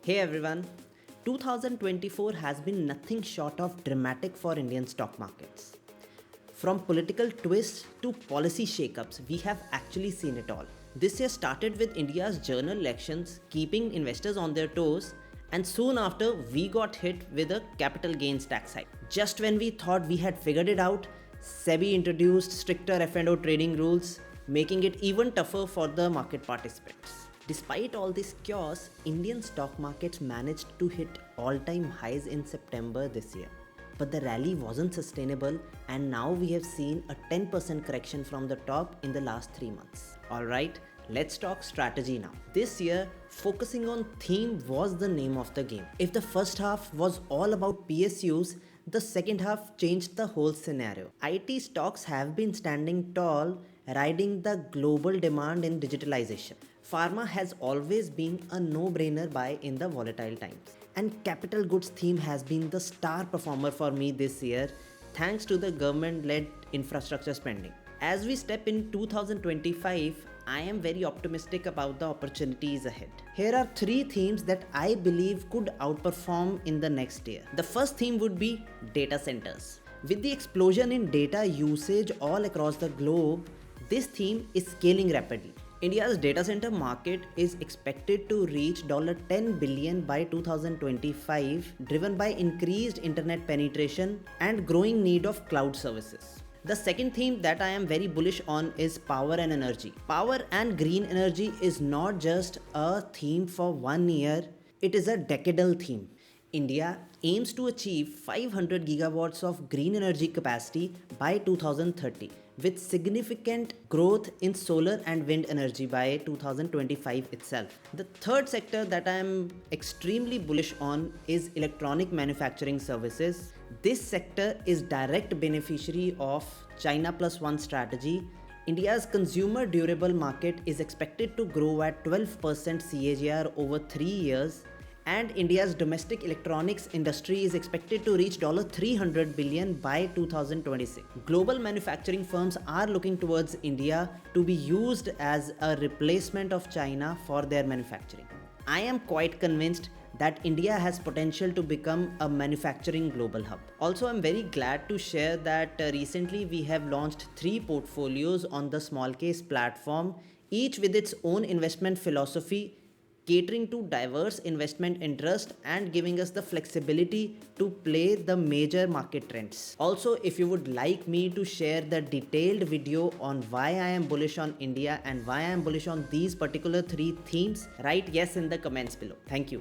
Hey everyone, 2024 has been nothing short of dramatic for Indian stock markets. From political twists to policy shakeups, we have actually seen it all. This year started with India's general elections keeping investors on their toes, and soon after, we got hit with a capital gains tax hike. Just when we thought we had figured it out, SEBI introduced stricter F&O trading rules, making it even tougher for the market participants. Despite all this chaos, Indian stock markets managed to hit all-time highs in September this year. But the rally wasn't sustainable, and now we have seen a 10% correction from the top in the last 3 months. Alright, let's talk strategy now. This year, focusing on theme was the name of the game. If the first half was all about PSUs, the second half changed the whole scenario. IT stocks have been standing tall, riding the global demand in digitalization. Pharma has always been a no-brainer buy in the volatile times. And capital goods theme has been the star performer for me this year thanks to the government-led infrastructure spending. As we step in 2025, I am very optimistic about the opportunities ahead. Here are 3 themes that I believe could outperform in the next year. The first theme would be data centers. With the explosion in data usage all across the globe, this theme is scaling rapidly. India's data center market is expected to reach $10 billion by 2025, driven by increased internet penetration and growing need of cloud services. The second theme that I am very bullish on is power and energy. Power and green energy is not just a theme for 1 year, it is a decadal theme. India aims to achieve 500 gigawatts of green energy capacity by 2030, with significant growth in solar and wind energy by 2025 itself. The third sector that I am extremely bullish on is electronic manufacturing services. This sector is direct beneficiary of China Plus One strategy. India's consumer durable market is expected to grow at 12% CAGR over 3 years, and India's domestic electronics industry is expected to reach $300 billion by 2026. Global manufacturing firms are looking towards India to be used as a replacement of China for their manufacturing. I am quite convinced that India has potential to become a manufacturing global hub. Also, I'm very glad to share that recently we have launched 3 portfolios on the small case platform, each with its own investment philosophy, catering to diverse investment interest and giving us the flexibility to play the major market trends. Also, if you would like me to share the detailed video on why I am bullish on India and why I am bullish on these particular 3 themes, write yes in the comments below. Thank you.